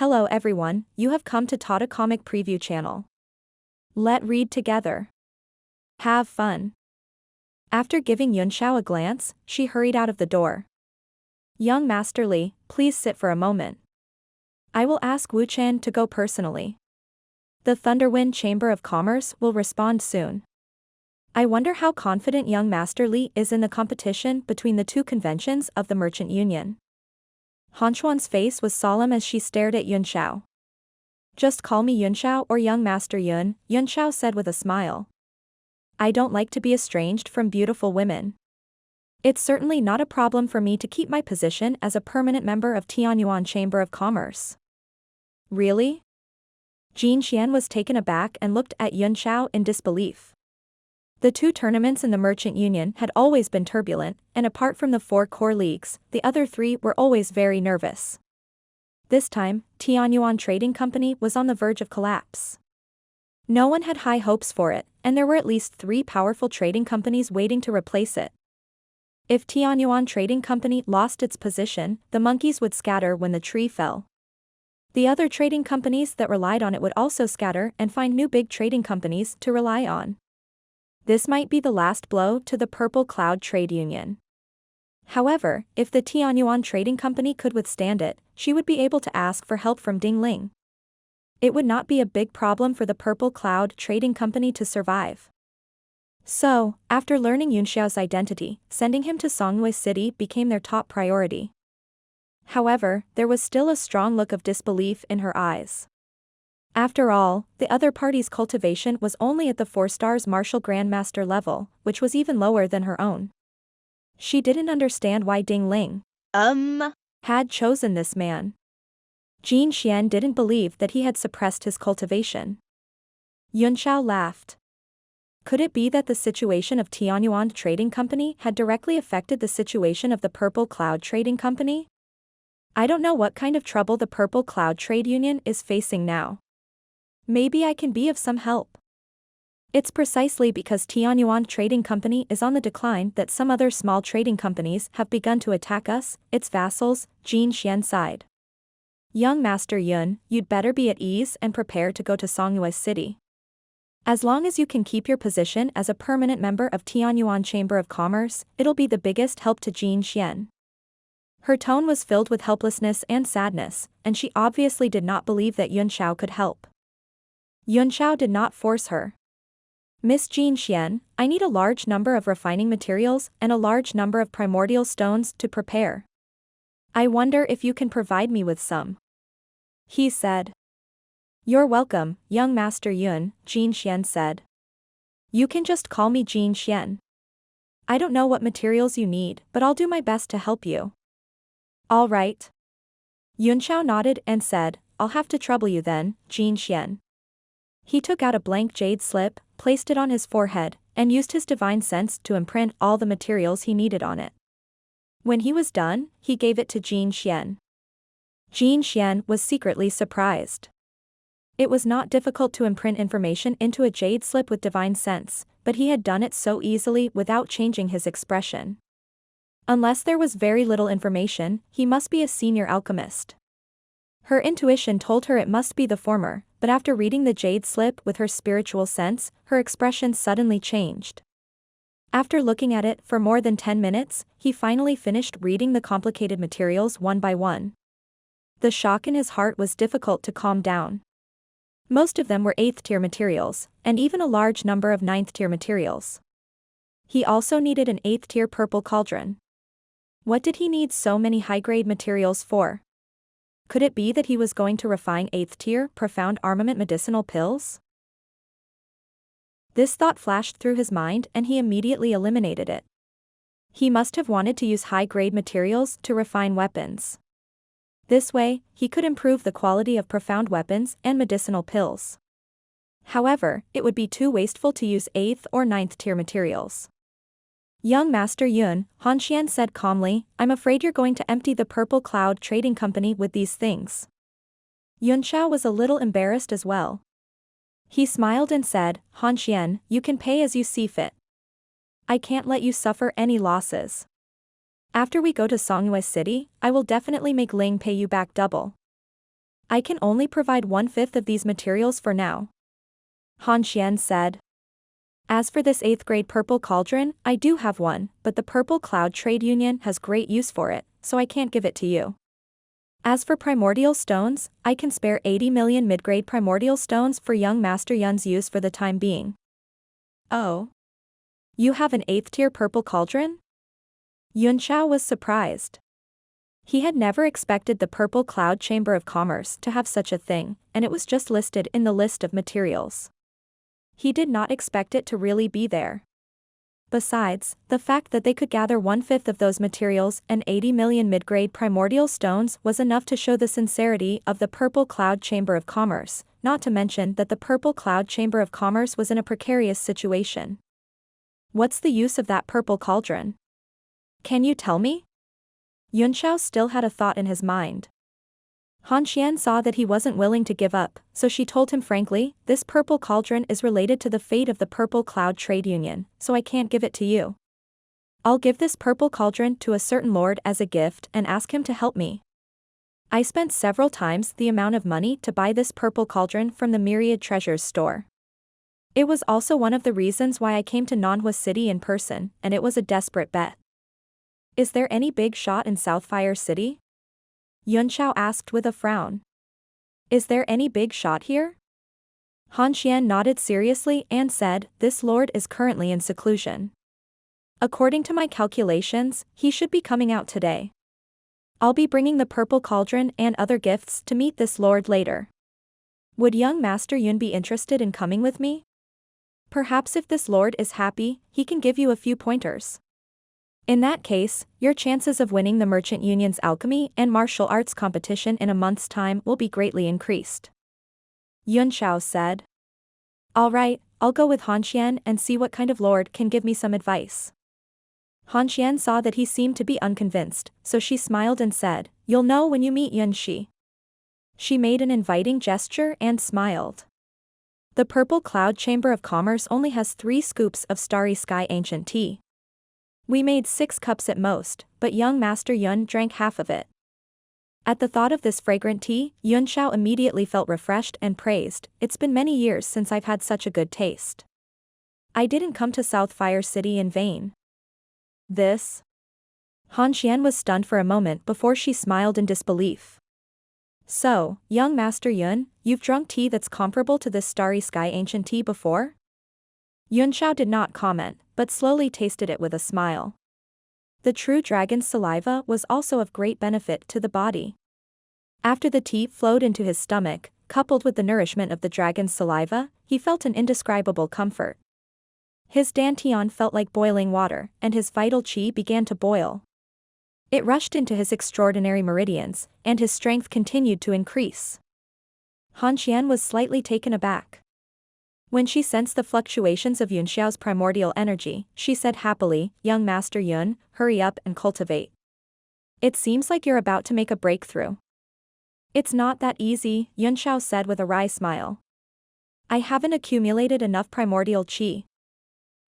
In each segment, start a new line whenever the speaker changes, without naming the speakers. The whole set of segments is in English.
Hello everyone, you have come to Tata Comic Preview channel. Let read together. Have fun. After giving Yunxiao a glance, she hurried out of the door. Young Master Li, please sit for a moment. I will ask Wu Chen to go personally. The Thunderwind Chamber of Commerce will respond soon. I wonder how confident young Master Li is in the competition between the two conventions of the Merchant Union. Han Xuan's face was solemn as she stared at Yunxiao. Just call me Yunxiao or young Master Yun, Yunxiao said with a smile. I don't like to be estranged from beautiful women. It's certainly not a problem for me to keep my position as a permanent member of Tianyuan Chamber of Commerce. Really? Jin Xian was taken aback and looked at Yunxiao in disbelief. The two tournaments in the Merchant Union had always been turbulent, and apart from the 4 core leagues, the other 3 were always very nervous. This time, Tianyuan Trading Company was on the verge of collapse. No one had high hopes for it, and there were at least 3 powerful trading companies waiting to replace it. If Tianyuan Trading Company lost its position, the monkeys would scatter when the tree fell. The other trading companies that relied on it would also scatter and find new big trading companies to rely on. This might be the last blow to the Purple Cloud Trade Union. However, if the Tianyuan Trading Company could withstand it, she would be able to ask for help from Ding Ling. It would not be a big problem for the Purple Cloud Trading Company to survive. So, after learning Yunxiao's identity, sending him to Songyue City became their top priority. However, there was still a strong look of disbelief in her eyes. After all, the other party's cultivation was only at the 4 stars Martial Grandmaster level, which was even lower than her own. She didn't understand why Ding Ling had chosen this man. Jin Xian didn't believe that he had suppressed his cultivation. Yunxiao laughed. Could it be that the situation of Tianyuan Trading Company had directly affected the situation of the Purple Cloud Trading Company? I don't know what kind of trouble the Purple Cloud Trade Union is facing now. Maybe I can be of some help. It's precisely because Tianyuan Trading Company is on the decline that some other small trading companies have begun to attack us, its vassals, Jin Xian sighed. Young Master Yun, you'd better be at ease and prepare to go to Songyue City. As long as you can keep your position as a permanent member of Tianyuan Chamber of Commerce, it'll be the biggest help to Jin Xian. Her tone was filled with helplessness and sadness, and she obviously did not believe that Yunxiao could help. Yunxiao did not force her. Miss Jin Xian, I need a large number of refining materials and a large number of primordial stones to prepare. I wonder if you can provide me with some. He said. You're welcome, young Master Yun, Jin Xian said. You can just call me Jin Xian. I don't know what materials you need, but I'll do my best to help you. All right. Yunxiao nodded and said, I'll have to trouble you then, Jin Xian. He took out a blank jade slip, placed it on his forehead, and used his divine sense to imprint all the materials he needed on it. When he was done, he gave it to Jin Xian. Jin Xian was secretly surprised. It was not difficult to imprint information into a jade slip with divine sense, but he had done it so easily without changing his expression. Unless there was very little information, he must be a senior alchemist. Her intuition told her it must be the former, but after reading the jade slip with her spiritual sense, her expression suddenly changed. After looking at it for more than 10 minutes, he finally finished reading the complicated materials one by one. The shock in his heart was difficult to calm down. Most of them were 8th tier materials, and even a large number of 9th tier materials. He also needed an 8th tier purple cauldron. What did he need so many high-grade materials for? Could it be that he was going to refine 8th tier profound armament medicinal pills? This thought flashed through his mind and he immediately eliminated it. He must have wanted to use high-grade materials to refine weapons. This way, he could improve the quality of profound weapons and medicinal pills. However, it would be too wasteful to use 8th or 9th tier materials. Young Master Yun, Han Xian said calmly, I'm afraid you're going to empty the Purple Cloud Trading Company with these things. Yunxiao was a little embarrassed as well. He smiled and said, Han Xian, you can pay as you see fit. I can't let you suffer any losses. After we go to Songyue City, I will definitely make Ling pay you back double. I can only provide 1/5 of these materials for now. Han Xian said. As for this 8th grade purple cauldron, I do have one, but the Purple Cloud Trade Union has great use for it, so I can't give it to you. As for primordial stones, I can spare 80 million mid-grade primordial stones for young Master Yun's use for the time being. Oh. You have an 8th tier purple cauldron? Yunxiao was surprised. He had never expected the Purple Cloud Chamber of Commerce to have such a thing, and it was just listed in the list of materials. He did not expect it to really be there. Besides, the fact that they could gather 1/5 of those materials and 80 million mid-grade primordial stones was enough to show the sincerity of the Purple Cloud Chamber of Commerce, not to mention that the Purple Cloud Chamber of Commerce was in a precarious situation. What's the use of that purple cauldron? Can you tell me? Yunxiao still had a thought in his mind. Han Xian saw that he wasn't willing to give up, so she told him frankly, this purple cauldron is related to the fate of the Purple Cloud Trade Union, so I can't give it to you. I'll give this purple cauldron to a certain lord as a gift and ask him to help me. I spent several times the amount of money to buy this purple cauldron from the Myriad Treasures store. It was also one of the reasons why I came to Manhwa City in person, and it was a desperate bet. Is there any big shot in Southfire City? Yunxiao asked with a frown. Is there any big shot here? Han Xian nodded seriously and said, this lord is currently in seclusion. According to my calculations, he should be coming out today. I'll be bringing the purple cauldron and other gifts to meet this lord later. Would young Master Yun be interested in coming with me? Perhaps if this lord is happy, he can give you a few pointers. In that case, your chances of winning the Merchant Union's alchemy and martial arts competition in a month's time will be greatly increased. Yunxiao said. All right, I'll go with Han Xian and see what kind of lord can give me some advice. Han Xian saw that he seemed to be unconvinced, so she smiled and said, you'll know when you meet Yun Shi. She made an inviting gesture and smiled. The Purple Cloud Chamber of Commerce only has 3 scoops of Starry Sky Ancient Tea. We made 6 cups at most, but young Master Yun drank half of it. At the thought of this fragrant tea, Yunxiao immediately felt refreshed and praised, it's been many years since I've had such a good taste. I didn't come to Southfire City in vain. This? Han Xian was stunned for a moment before she smiled in disbelief. So, young Master Yun, you've drunk tea that's comparable to this Starry Sky Ancient Tea before? Yunxiao did not comment, but slowly tasted it with a smile. The true dragon's saliva was also of great benefit to the body. After the tea flowed into his stomach, coupled with the nourishment of the dragon's saliva, he felt an indescribable comfort. His dantian felt like boiling water, and his vital qi began to boil. It rushed into his extraordinary meridians, and his strength continued to increase. Han Xian was slightly taken aback. When she sensed the fluctuations of Yunxiao's primordial energy, she said happily, young Master Yun, hurry up and cultivate. It seems like you're about to make a breakthrough. It's not that easy, Yunxiao said with a wry smile. I haven't accumulated enough primordial qi.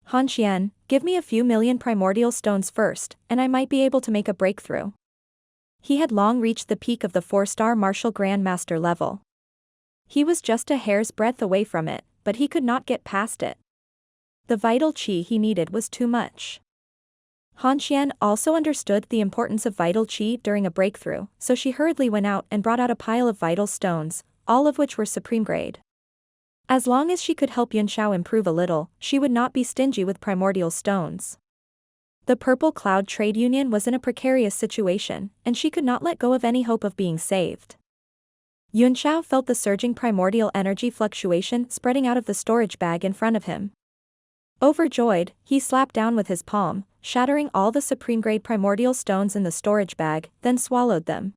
Han Xian, give me a few million primordial stones first, and I might be able to make a breakthrough. He had long reached the peak of the 4-star martial grandmaster level. He was just a hair's breadth away from it, but he could not get past it. The vital qi he needed was too much. Han Xian also understood the importance of vital qi during a breakthrough, so she hurriedly went out and brought out a pile of vital stones, all of which were supreme grade. As long as she could help Yunxiao improve a little, she would not be stingy with primordial stones. The Purple Cloud Trade Union was in a precarious situation, and she could not let go of any hope of being saved. Yunxiao felt the surging primordial energy fluctuation spreading out of the storage bag in front of him. Overjoyed, he slapped down with his palm, shattering all the supreme-grade primordial stones in the storage bag, then swallowed them.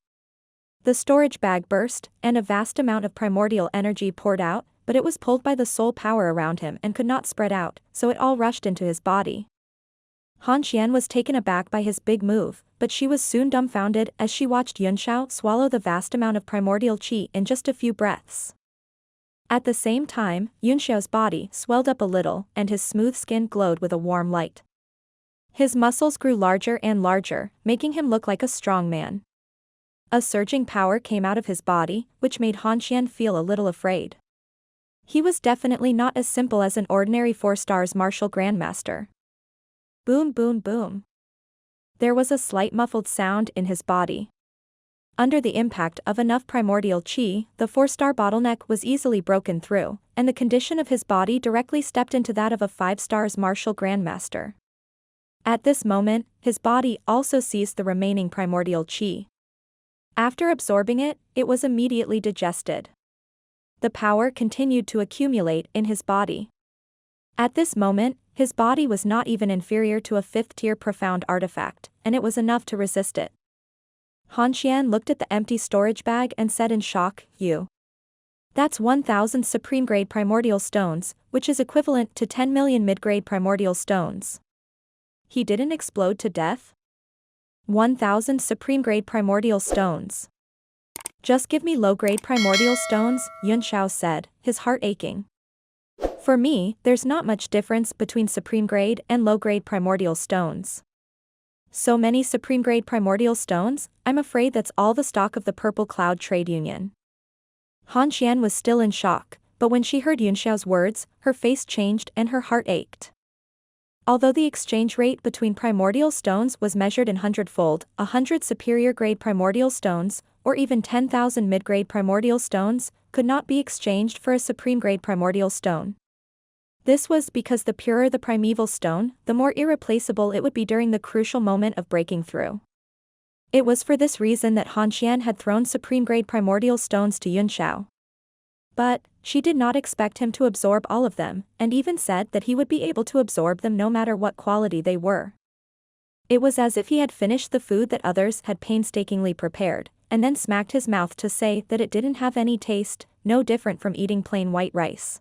The storage bag burst, and a vast amount of primordial energy poured out, but it was pulled by the soul power around him and could not spread out, so it all rushed into his body. Han Xian was taken aback by his big move, but she was soon dumbfounded as she watched Yunxiao swallow the vast amount of primordial qi in just a few breaths. At the same time, Yunxiao's body swelled up a little, and his smooth skin glowed with a warm light. His muscles grew larger and larger, making him look like a strong man. A surging power came out of his body, which made Han Xian feel a little afraid. He was definitely not as simple as an ordinary 4-stars martial grandmaster. Boom boom boom. There was a slight muffled sound in his body. Under the impact of enough primordial qi, the 4-star bottleneck was easily broken through, and the condition of his body directly stepped into that of a 5-stars martial grandmaster. At this moment, his body also seized the remaining primordial qi. After absorbing it, it was immediately digested. The power continued to accumulate in his body. At this moment, his body was not even inferior to a 5th-tier profound artifact, and it was enough to resist it. Han Xian looked at the empty storage bag and said in shock, That's 1,000 supreme-grade primordial stones, which is equivalent to 10 million mid-grade primordial stones. He didn't explode to death? 1,000 supreme-grade primordial stones. Just give me low-grade primordial stones, Yunxiao said, his heart aching. For me, there's not much difference between supreme-grade and low-grade primordial stones. So many supreme-grade primordial stones, I'm afraid that's all the stock of the Purple Cloud Trade Union. Han Xian was still in shock, but when she heard Yunxiao's words, her face changed and her heart ached. Although the exchange rate between primordial stones was measured in 100-fold, 100 superior-grade primordial stones, or even 10,000 mid-grade primordial stones, could not be exchanged for a supreme-grade primordial stone. This was because the purer the primeval stone, the more irreplaceable it would be during the crucial moment of breaking through. It was for this reason that Han Xian had thrown supreme-grade primordial stones to Yunxiao. But, she did not expect him to absorb all of them, and even said that he would be able to absorb them no matter what quality they were. It was as if he had finished the food that others had painstakingly prepared, and then smacked his mouth to say that it didn't have any taste, no different from eating plain white rice.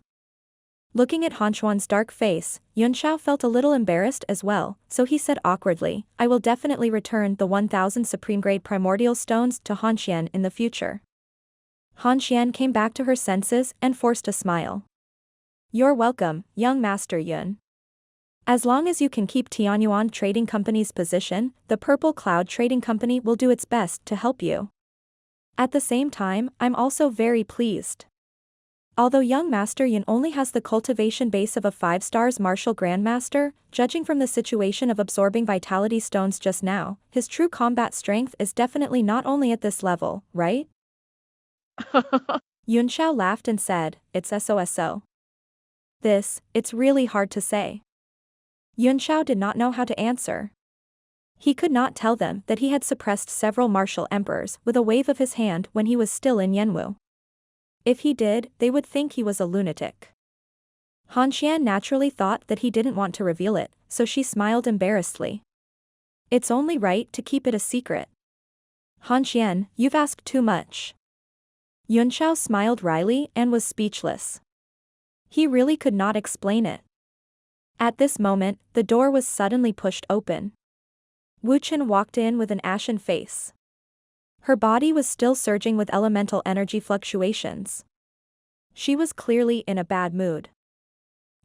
Looking at Han Xuan's dark face, Yunxiao felt a little embarrassed as well, so he said awkwardly, I will definitely return the 1,000 supreme-grade primordial stones to Han Xian in the future. Han Xian came back to her senses and forced a smile. You're welcome, young Master Yun. As long as you can keep Tianyuan Trading Company's position, the Purple Cloud Trading Company will do its best to help you. At the same time, I'm also very pleased. Although young Master Yun only has the cultivation base of a 5-stars martial grandmaster, judging from the situation of absorbing vitality stones just now, his true combat strength is definitely not only at this level, right? Yunxiao laughed and said, it's SOSO. It's really hard to say. Yunxiao did not know how to answer. He could not tell them that he had suppressed several martial emperors with a wave of his hand when he was still in Yanwu. If he did, they would think he was a lunatic. Han Xian naturally thought that he didn't want to reveal it, so she smiled embarrassedly. It's only right to keep it a secret. Han Xian, you've asked too much. Yunxiao smiled wryly and was speechless. He really could not explain it. At this moment, the door was suddenly pushed open. Wu Chen walked in with an ashen face. Her body was still surging with elemental energy fluctuations. She was clearly in a bad mood.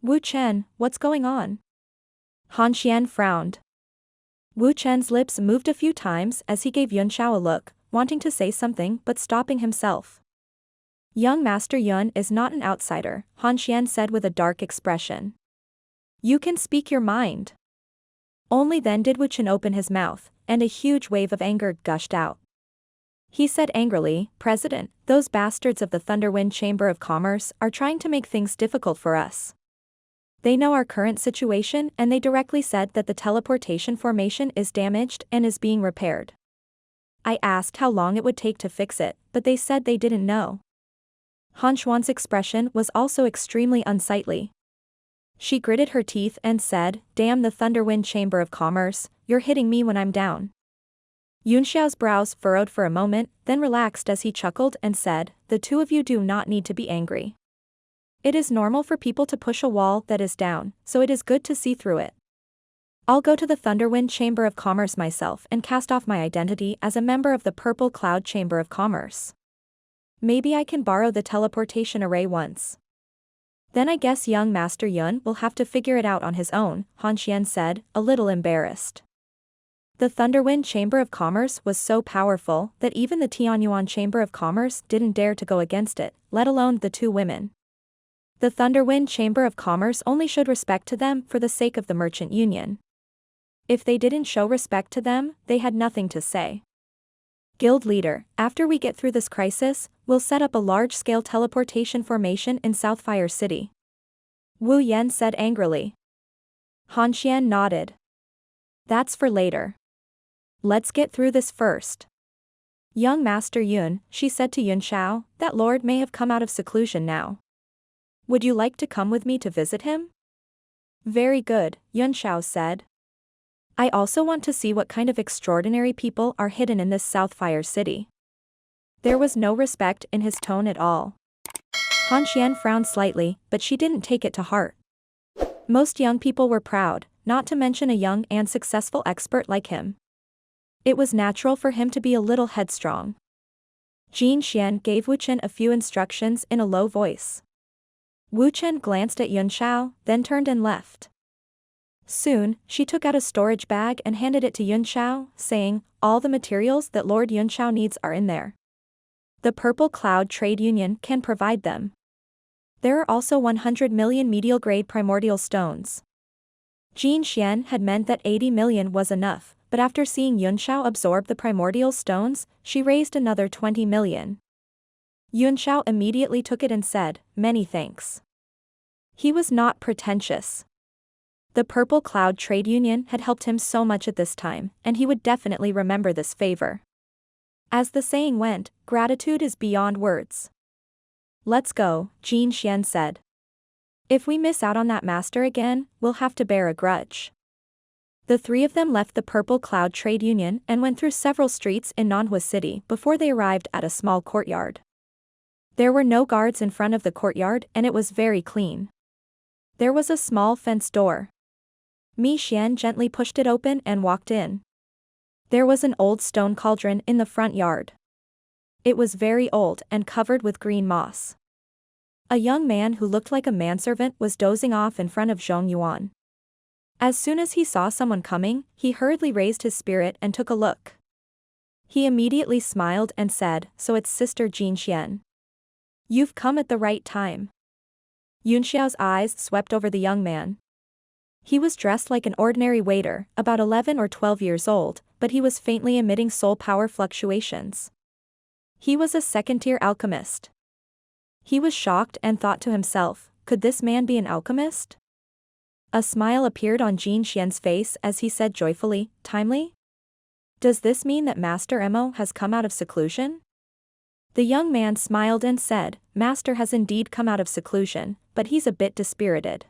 Wu Chen, what's going on? Han Xian frowned. Wu Chen's lips moved a few times as he gave Yunxiao a look, wanting to say something but stopping himself. Young Master Yun is not an outsider, Han Xian said with a dark expression. You can speak your mind. Only then did Wu Chen open his mouth, and a huge wave of anger gushed out. He said angrily, President, those bastards of the Thunderwind Chamber of Commerce are trying to make things difficult for us. They know our current situation and they directly said that the teleportation formation is damaged and is being repaired. I asked how long it would take to fix it, but they said they didn't know. Han Xuan's expression was also extremely unsightly. She gritted her teeth and said, Damn the Thunderwind Chamber of Commerce, you're hitting me when I'm down. Yunxiao's brows furrowed for a moment, then relaxed as he chuckled and said, The two of you do not need to be angry. It is normal for people to push a wall that is down, so it is good to see through it. I'll go to the Thunderwind Chamber of Commerce myself and cast off my identity as a member of the Purple Cloud Chamber of Commerce. Maybe I can borrow the teleportation array once. Then I guess young Master Yun will have to figure it out on his own, Han Xian said, a little embarrassed. The Thunderwind Chamber of Commerce was so powerful that even the Tianyuan Chamber of Commerce didn't dare to go against it, let alone the two women. The Thunderwind Chamber of Commerce only showed respect to them for the sake of the merchant union. If they didn't show respect to them, they had nothing to say. Guild leader, after we get through this crisis, we'll set up a large-scale teleportation formation in Southfire City. Wu Yan said angrily. Han Xian nodded. That's for later. Let's get through this first. Young Master Yun, she said to Yunxiao, that lord may have come out of seclusion now. Would you like to come with me to visit him? Very good, Yunxiao said. I also want to see what kind of extraordinary people are hidden in this Southfire City. There was no respect in his tone at all. Han Xian frowned slightly, but she didn't take it to heart. Most young people were proud, not to mention a young and successful expert like him. It was natural for him to be a little headstrong. Jin Xian gave Wu Chen a few instructions in a low voice. Wu Chen glanced at Yunxiao, then turned and left. Soon, she took out a storage bag and handed it to Yunxiao, saying, all the materials that Lord Yunxiao needs are in there. The Purple Cloud Trade Union can provide them. There are also 100 million medial-grade primordial stones. Jin Xian had meant that 80 million was enough, but after seeing Yunxiao absorb the primordial stones, she raised another 20 million. Yunxiao immediately took it and said, many thanks. He was not pretentious. The Purple Cloud Trade Union had helped him so much at this time, and he would definitely remember this favor. As the saying went, gratitude is beyond words. Let's go, Jin Xian said. If we miss out on that master again, we'll have to bear a grudge. The three of them left the Purple Cloud Trade Union and went through several streets in Manhua City before they arrived at a small courtyard. There were no guards in front of the courtyard and it was very clean. There was a small fence door. Mi Xian gently pushed it open and walked in. There was an old stone cauldron in the front yard. It was very old and covered with green moss. A young man who looked like a manservant was dozing off in front of Zhong Yuan. As soon as he saw someone coming, he hurriedly raised his spirit and took a look. He immediately smiled and said, so it's Sister Jin Xian. You've come at the right time. Yunxiao's eyes swept over the young man. He was dressed like an ordinary waiter, about 11 or 12 years old, but he was faintly emitting soul power fluctuations. He was a second-tier alchemist. He was shocked and thought to himself, could this man be an alchemist? A smile appeared on Jin Xian's face as he said joyfully, timely? Does this mean that Master Emo has come out of seclusion? The young man smiled and said, Master has indeed come out of seclusion, but he's a bit dispirited.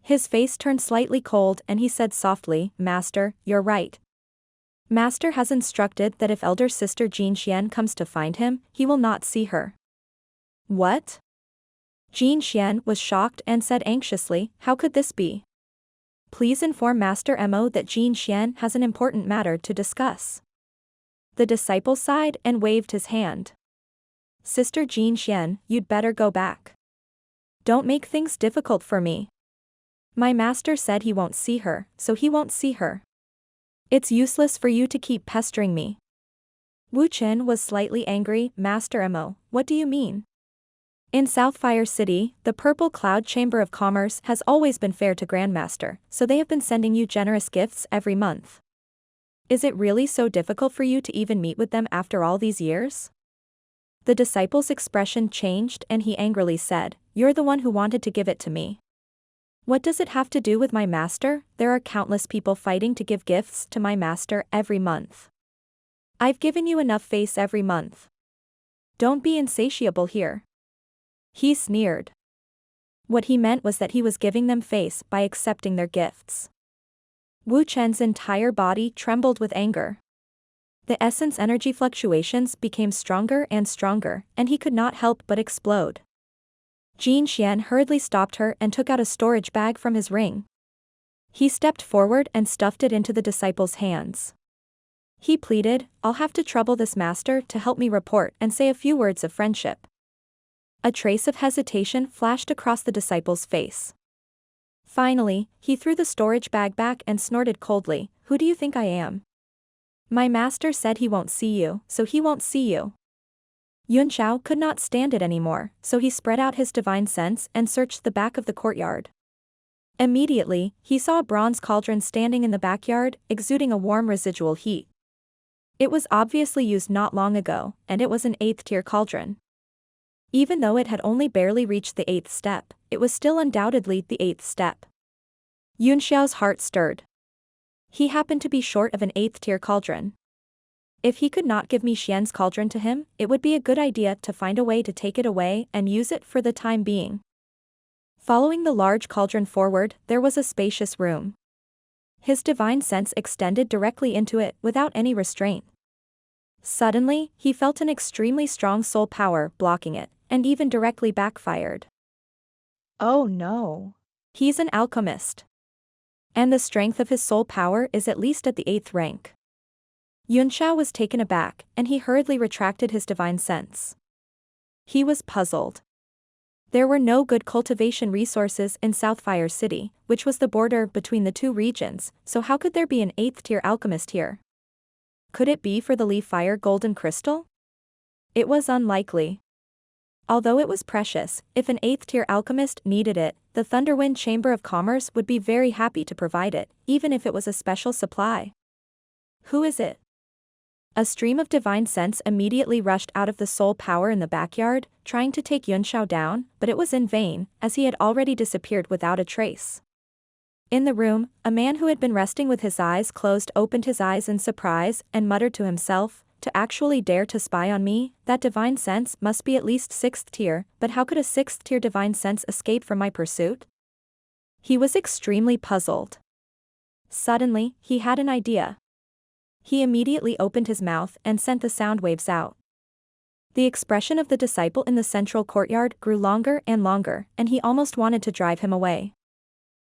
His face turned slightly cold and he said softly, Master, you're right. Master has instructed that if elder sister Jin Xian comes to find him, he will not see her. What? Jin Xian was shocked and said anxiously, how could this be? Please inform Master Emo that Jin Xian has an important matter to discuss. The disciple sighed and waved his hand. Sister Jin Xian, you'd better go back. Don't make things difficult for me. My master said he won't see her, so he won't see her. It's useless for you to keep pestering me. Wu Chen was slightly angry, Master Emo, what do you mean? In Southfire City, the Purple Cloud Chamber of Commerce has always been fair to Grandmaster, so they have been sending you generous gifts every month. Is it really so difficult for you to even meet with them after all these years? The disciple's expression changed and he angrily said, You're the one who wanted to give it to me. What does it have to do with my master? There are countless people fighting to give gifts to my master every month. I've given you enough face every month. Don't be insatiable here. He sneered. What he meant was that he was giving them face by accepting their gifts. Wu Chen's entire body trembled with anger. The essence energy fluctuations became stronger and stronger, and he could not help but explode. Jin Xian hurriedly stopped her and took out a storage bag from his ring. He stepped forward and stuffed it into the disciple's hands. He pleaded, I'll have to trouble this master to help me report and say a few words of friendship. A trace of hesitation flashed across the disciple's face. Finally, he threw the storage bag back and snorted coldly, Who do you think I am? My master said he won't see you, so he won't see you. Yunxiao could not stand it anymore, so he spread out his divine sense and searched the back of the courtyard. Immediately, he saw a bronze cauldron standing in the backyard, exuding a warm residual heat. It was obviously used not long ago, and it was an 8th-tier cauldron. Even though it had only barely reached the 8th step, it was still undoubtedly the 8th step. Yunxiao's heart stirred. He happened to be short of an 8th-tier cauldron. If he could not give Mi Xian's cauldron to him, it would be a good idea to find a way to take it away and use it for the time being. Following the large cauldron forward, there was a spacious room. His divine sense extended directly into it without any restraint. Suddenly, he felt an extremely strong soul power blocking it, and even directly backfired. Oh no. He's an alchemist. And the strength of his soul power is at least at the 8th rank. Yunxiao was taken aback, and he hurriedly retracted his divine sense. He was puzzled. There were no good cultivation resources in Southfire City, which was the border between the two regions, so how could there be an 8th-tier alchemist here? Could it be for the Li Fire golden crystal? It was unlikely. Although it was precious, if an 8th-tier alchemist needed it, the Thunderwind Chamber of Commerce would be very happy to provide it, even if it was a special supply. Who is it? A stream of divine sense immediately rushed out of the soul power in the backyard, trying to take Yunxiao down, but it was in vain, as he had already disappeared without a trace. In the room, a man who had been resting with his eyes closed opened his eyes in surprise and muttered to himself, "To actually dare to spy on me, that divine sense must be at least 6th tier, but how could a 6th-tier divine sense escape from my pursuit?" He was extremely puzzled. Suddenly, he had an idea. He immediately opened his mouth and sent the sound waves out. The expression of the disciple in the central courtyard grew longer and longer, and he almost wanted to drive him away.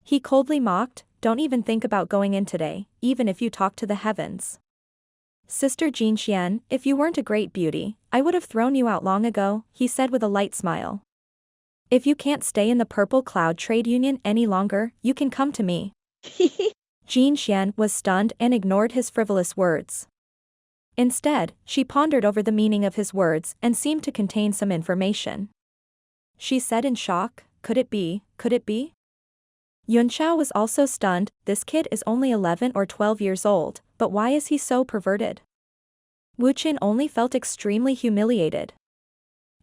He coldly mocked, "Don't even think about going in today, even if you talk to the heavens. Sister Jin Xian, if you weren't a great beauty, I would have thrown you out long ago," he said with a light smile. "If you can't stay in the Purple Cloud Trade Union any longer, you can come to me." Jin Xian was stunned and ignored his frivolous words. Instead, she pondered over the meaning of his words and seemed to contain some information. She said in shock, "Could it be, could it be?" Yunxiao was also stunned. This kid is only 11 or 12 years old, but why is he so perverted? Wu Qin only felt extremely humiliated.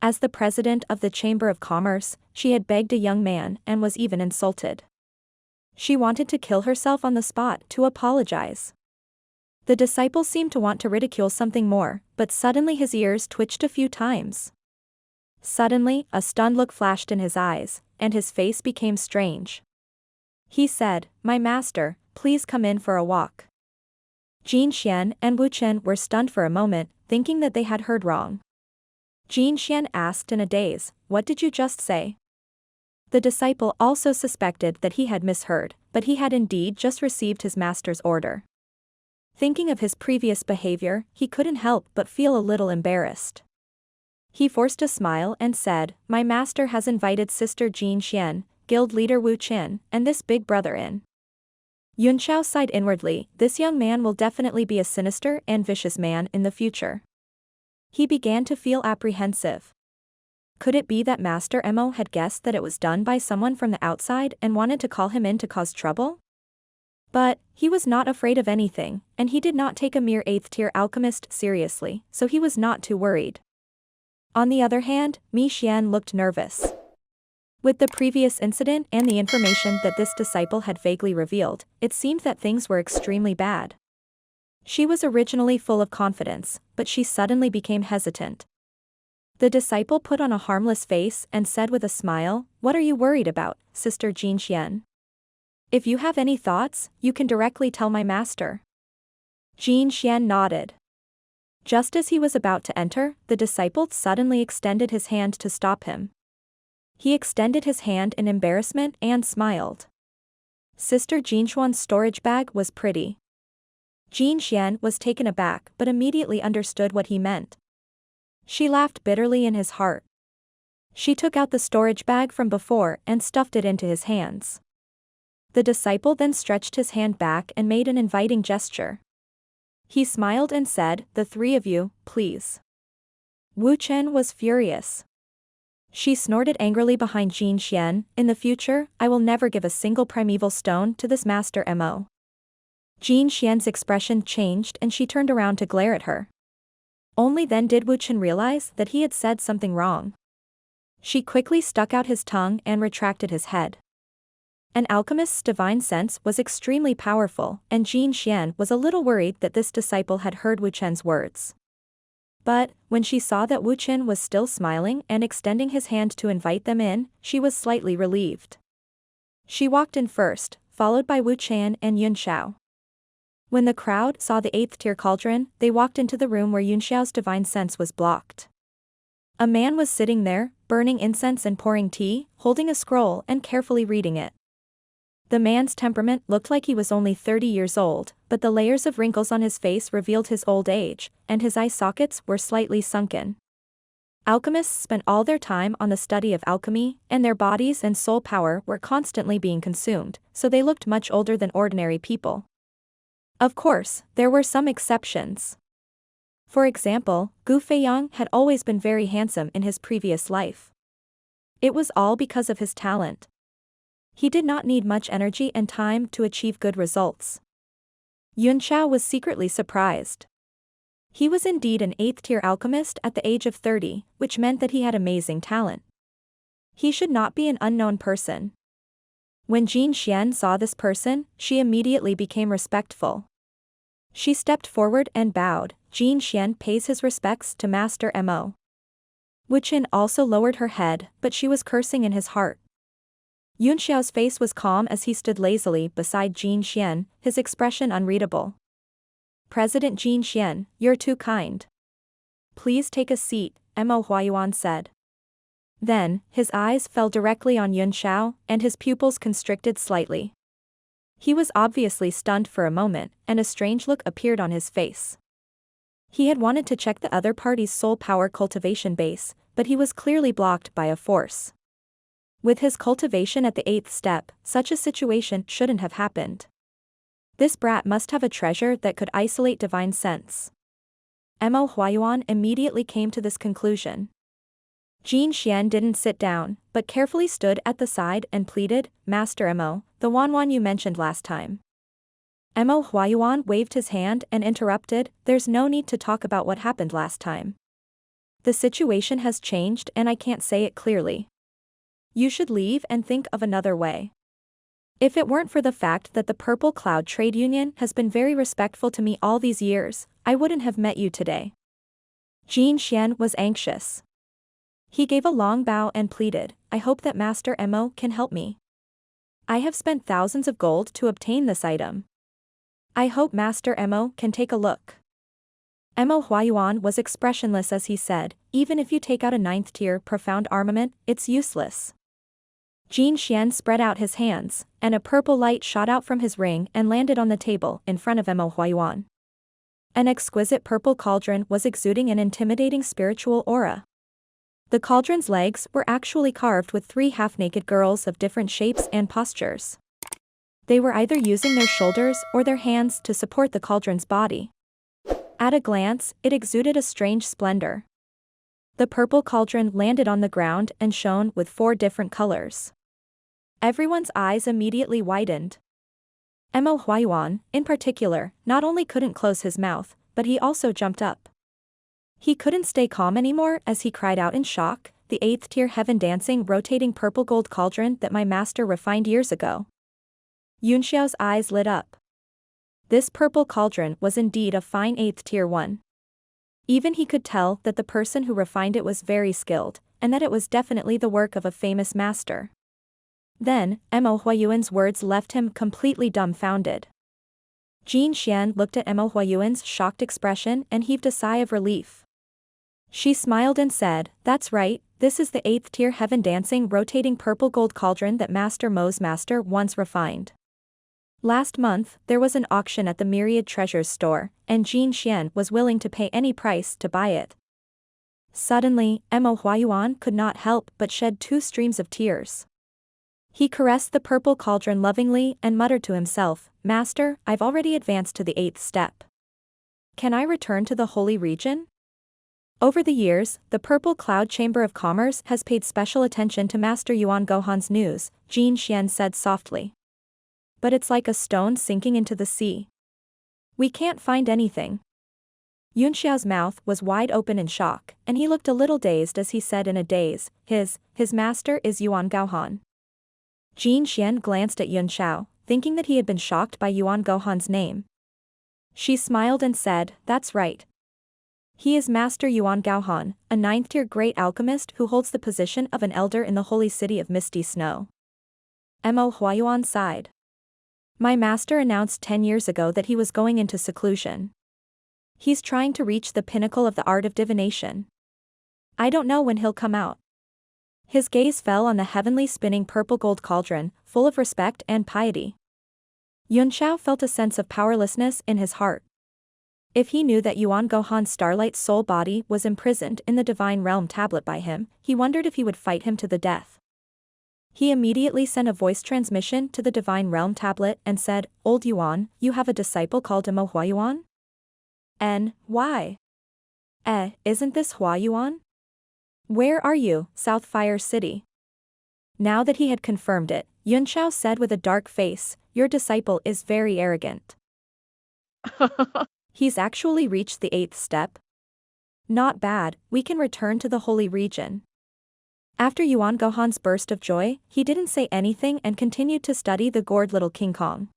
As the president of the Chamber of Commerce, she had begged a young man and was even insulted. She wanted to kill herself on the spot to apologize. The disciple seemed to want to ridicule something more, but suddenly his ears twitched a few times. Suddenly, a stunned look flashed in his eyes, and his face became strange. He said, "My master, please come in for a walk." Jin Xian and Wu Chen were stunned for a moment, thinking that they had heard wrong. Jin Xian asked in a daze, "What did you just say?" The disciple also suspected that he had misheard, but he had indeed just received his master's order. Thinking of his previous behavior, he couldn't help but feel a little embarrassed. He forced a smile and said, "My master has invited Sister Jin Xian, guild leader Wu Qin, and this big brother in." Yunxiao sighed inwardly, this young man will definitely be a sinister and vicious man in the future. He began to feel apprehensive. Could it be that Master Mo had guessed that it was done by someone from the outside and wanted to call him in to cause trouble? But he was not afraid of anything, and he did not take a mere 8th-tier alchemist seriously, so he was not too worried. On the other hand, Mi Xian looked nervous. With the previous incident and the information that this disciple had vaguely revealed, it seemed that things were extremely bad. She was originally full of confidence, but she suddenly became hesitant. The disciple put on a harmless face and said with a smile, "What are you worried about, Sister Jin Xian? If you have any thoughts, you can directly tell my master." Jin Xian nodded. Just as he was about to enter, the disciple suddenly extended his hand to stop him. He extended his hand in embarrassment and smiled. Sister Jinxuan's storage bag was pretty. Jin Xian was taken aback but immediately understood what he meant. She laughed bitterly in his heart. She took out the storage bag from before and stuffed it into his hands. The disciple then stretched his hand back and made an inviting gesture. He smiled and said, "The three of you, please." Wu Chen was furious. She snorted angrily behind Jin Xian, "In the future, I will never give a single primeval stone to this master Mo." Jin Xian's expression changed and she turned around to glare at her. Only then did Wu Chen realize that he had said something wrong. She quickly stuck out his tongue and retracted his head. An alchemist's divine sense was extremely powerful, and Jin Xian was a little worried that this disciple had heard Wu Chen's words. But, when she saw that Wu Chen was still smiling and extending his hand to invite them in, she was slightly relieved. She walked in first, followed by Wu Chen and Yunxiao. When the crowd saw the 8th-tier cauldron, they walked into the room where Yunxiao's divine sense was blocked. A man was sitting there, burning incense and pouring tea, holding a scroll and carefully reading it. The man's temperament looked like he was only 30 years old, but the layers of wrinkles on his face revealed his old age, and his eye sockets were slightly sunken. Alchemists spent all their time on the study of alchemy, and their bodies and soul power were constantly being consumed, so they looked much older than ordinary people. Of course, there were some exceptions. For example, Feiyang had always been very handsome in his previous life. It was all because of his talent. He did not need much energy and time to achieve good results. Yunxiao was secretly surprised. He was indeed an 8th-tier alchemist at the age of 30, which meant that he had amazing talent. He should not be an unknown person. When Jin Xian saw this person, she immediately became respectful. She stepped forward and bowed. Jin Xian pays his respects to Master Mo. Wu Chen also lowered her head, but she was cursing in his heart. Yunxiao's face was calm as he stood lazily beside Jin Xian, his expression unreadable. "President Jin Xian, you're too kind. Please take a seat," Mo Huayuan said. Then, his eyes fell directly on Yunxiao, and his pupils constricted slightly. He was obviously stunned for a moment, and a strange look appeared on his face. He had wanted to check the other party's soul power cultivation base, but he was clearly blocked by a force. With his cultivation at the 8th step, such a situation shouldn't have happened. This brat must have a treasure that could isolate divine sense. Mo Huayuan immediately came to this conclusion. Jin Xian didn't sit down, but carefully stood at the side and pleaded, "Master Mo, the Wanwan you mentioned last time." Mo Huayuan waved his hand and interrupted, "There's no need to talk about what happened last time. The situation has changed and I can't say it clearly. You should leave and think of another way. If it weren't for the fact that the Purple Cloud Trade Union has been very respectful to me all these years, I wouldn't have met you today." Jin Xian was anxious. He gave a long bow and pleaded, "I hope that Master Mo can help me. I have spent thousands of gold to obtain this item. I hope Master Mo can take a look." Mo Huayuan was expressionless as he said, "Even if you take out a 9th-tier profound armament, it's useless." Jin Xian spread out his hands, and a purple light shot out from his ring and landed on the table in front of Mo Huayuan. An exquisite purple cauldron was exuding an intimidating spiritual aura. The cauldron's legs were actually carved with 3 half-naked girls of different shapes and postures. They were either using their shoulders or their hands to support the cauldron's body. At a glance, it exuded a strange splendor. The purple cauldron landed on the ground and shone with 4 different colors. Everyone's eyes immediately widened. Mo Huayuan, in particular, not only couldn't close his mouth, but he also jumped up. He couldn't stay calm anymore as he cried out in shock, "The 8th-tier heaven-dancing rotating purple gold cauldron that my master refined years ago." Yunxiao's eyes lit up. This purple cauldron was indeed a fine 8th-tier one. Even he could tell that the person who refined it was very skilled, and that it was definitely the work of a famous master. Then, Mo Huayuan's words left him completely dumbfounded. Jin Xian looked at Mo Huayuan's shocked expression and heaved a sigh of relief. She smiled and said, "That's right, this is the 8th-tier heaven-dancing rotating purple gold cauldron that Master Mo's master once refined. Last month, there was an auction at the Myriad Treasures store, and Jin Xian was willing to pay any price to buy it." Suddenly, Mo Huayuan could not help but shed 2 streams of tears. He caressed the purple cauldron lovingly and muttered to himself, "Master, I've already advanced to the 8th step. Can I return to the Holy Region? Over the years, the Purple Cloud Chamber of Commerce has paid special attention to Master Yuan Gohan's news, Jin Xian said softly. But it's like a stone sinking into the sea. We can't find anything. Yunxiao's mouth was wide open in shock, and he looked a little dazed as he said in a daze, his master is Yuan Gohan. Jin Xian glanced at Yunxiao, thinking that he had been shocked by Yuan Gohan's name. She smiled and said, that's right. He is Master Yuan Gohan, a 9th-tier great alchemist who holds the position of an elder in the holy city of Misty Snow. Mo Huayuan sighed. My master announced 10 years ago that he was going into seclusion. He's trying to reach the pinnacle of the art of divination. I don't know when he'll come out. His gaze fell on the heavenly spinning purple gold cauldron, full of respect and piety. Yunxiao felt a sense of powerlessness in his heart. If he knew that Yuan Gohan's starlight soul body was imprisoned in the divine realm tablet by him, he wondered if he would fight him to the death. He immediately sent a voice transmission to the divine realm tablet and said, Old Yuan, you have a disciple called Mo Huayuan? Why? Isn't this Huayuan? Where are you, South Fire City? Now that he had confirmed it, Yunxiao said with a dark face, your disciple is very arrogant. He's actually reached the 8th step? Not bad, we can return to the Holy Region. After Yuan Gohan's burst of joy, he didn't say anything and continued to study the gourd little King Kong.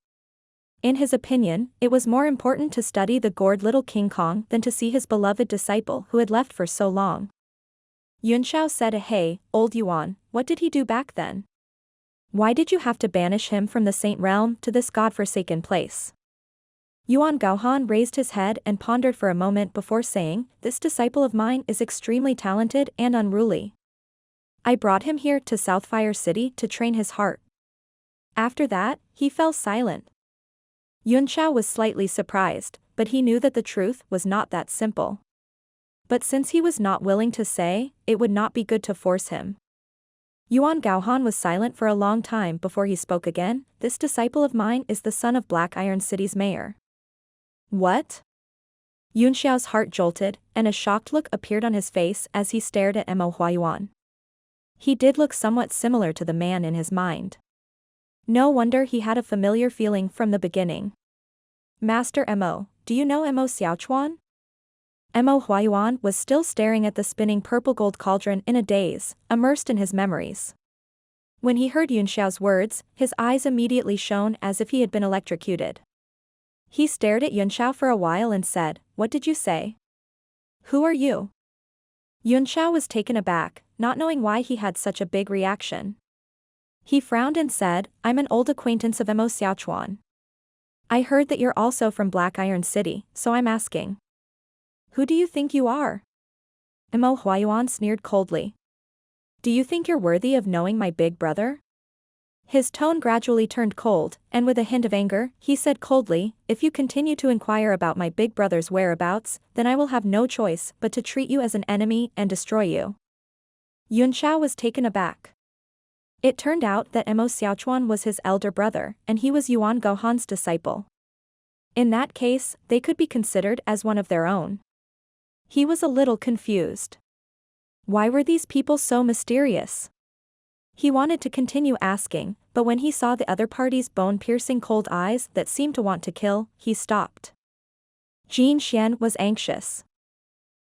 In his opinion, it was more important to study the gourd little King Kong than to see his beloved disciple who had left for so long. Yunxiao said, hey, old Yuan, what did he do back then? Why did you have to banish him from the Saint Realm to this god-forsaken place? Yuan Gohan raised his head and pondered for a moment before saying, this disciple of mine is extremely talented and unruly. I brought him here to Southfire City to train his heart. After that, he fell silent. Yunxiao was slightly surprised, but he knew that the truth was not that simple. But since he was not willing to say, it would not be good to force him. Yuan Gohan was silent for a long time before he spoke again, this disciple of mine is the son of Black Iron City's mayor. What? Yunxiao's heart jolted, and a shocked look appeared on his face as he stared at Mo Huayuan. He did look somewhat similar to the man in his mind. No wonder he had a familiar feeling from the beginning. Master Mo, do you know Mo Xiaochuan? Mo Huayuan was still staring at the spinning purple gold cauldron in a daze, immersed in his memories. When he heard Yunxiao's words, his eyes immediately shone as if he had been electrocuted. He stared at Yunxiao for a while and said, what did you say? Who are you? Yunxiao was taken aback, not knowing why he had such a big reaction. He frowned and said, I'm an old acquaintance of Mo Xiaochuan. I heard that you're also from Black Iron City, so I'm asking. Who do you think you are? Mo Huayuan sneered coldly. Do you think you're worthy of knowing my big brother? His tone gradually turned cold, and with a hint of anger, he said coldly, if you continue to inquire about my big brother's whereabouts, then I will have no choice but to treat you as an enemy and destroy you. Yunxiao was taken aback. It turned out that Mo Xiaochuan was his elder brother, and he was Yuan Gohan's disciple. In that case, they could be considered as one of their own. He was a little confused. Why were these people so mysterious? He wanted to continue asking, but when he saw the other party's bone-piercing cold eyes that seemed to want to kill, he stopped. Jin Xian was anxious.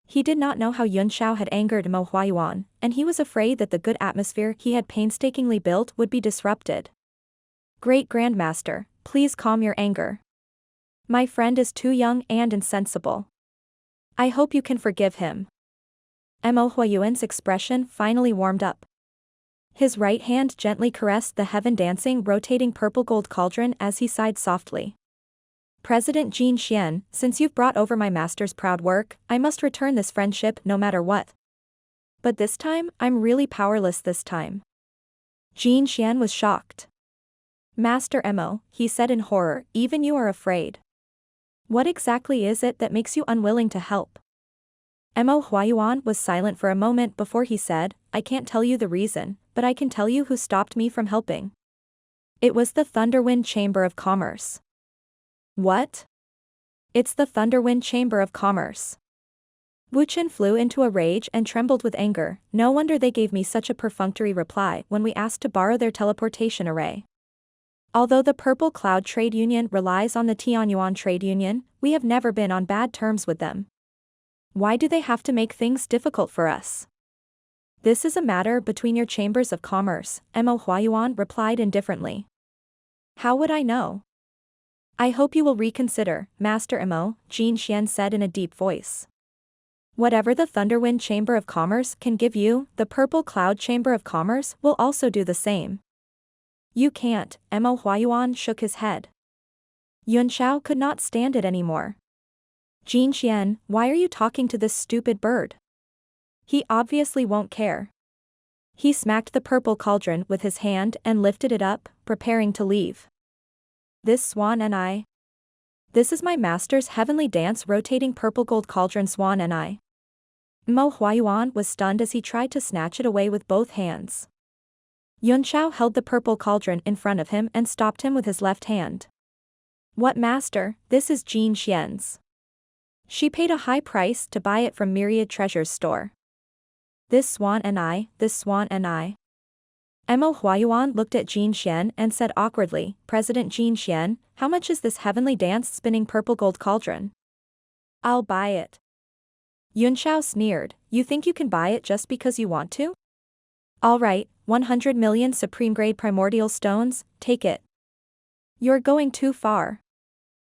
He did not know how Yunxiao had angered Mo Huayuan, and he was afraid that the good atmosphere he had painstakingly built would be disrupted. Great Grandmaster, please calm your anger. My friend is too young and insensible. I hope you can forgive him. Mo Huayuan's expression finally warmed up. His right hand gently caressed the heaven-dancing rotating purple gold cauldron as he sighed softly. President Jin Xian, since you've brought over my master's proud work, I must return this friendship no matter what. But this time, I'm really powerless this time. Jin Xian was shocked. Master Mo, he said in horror, even you are afraid. What exactly is it that makes you unwilling to help? Mo Huayuan was silent for a moment before he said, I can't tell you the reason, but I can tell you who stopped me from helping. It was the Thunderwind Chamber of Commerce. What? It's the Thunderwind Chamber of Commerce. Wu Chen flew into a rage and trembled with anger. No wonder they gave me such a perfunctory reply when we asked to borrow their teleportation array. Although the Purple Cloud Trade Union relies on the Tianyuan Trade Union, we have never been on bad terms with them. Why do they have to make things difficult for us? This is a matter between your chambers of commerce, Mo Huayuan replied indifferently. How would I know? I hope you will reconsider, Master Mo, Jin Xian said in a deep voice. Whatever the Thunderwind Chamber of Commerce can give you, the Purple Cloud Chamber of Commerce will also do the same. You can't, Mo Huayuan shook his head. Yunxiao could not stand it anymore. Jin Xian, why are you talking to this stupid bird? He obviously won't care. He smacked the purple cauldron with his hand and lifted it up, preparing to leave. This swan and I. This is my master's heavenly dance rotating purple gold cauldron swan and I. Mo Huayuan was stunned as he tried to snatch it away with both hands. Yunxiao held the purple cauldron in front of him and stopped him with his left hand. What master, this is Jin Xian's. She paid a high price to buy it from Myriad Treasures store. This swan and I, this swan and I. Mo Huayuan looked at Jin Xian and said awkwardly, President Jin Xian, how much is this heavenly dance spinning purple gold cauldron? I'll buy it. Yunxiao sneered, you think you can buy it just because you want to? All right, 100 million supreme grade primordial stones, take it. You're going too far.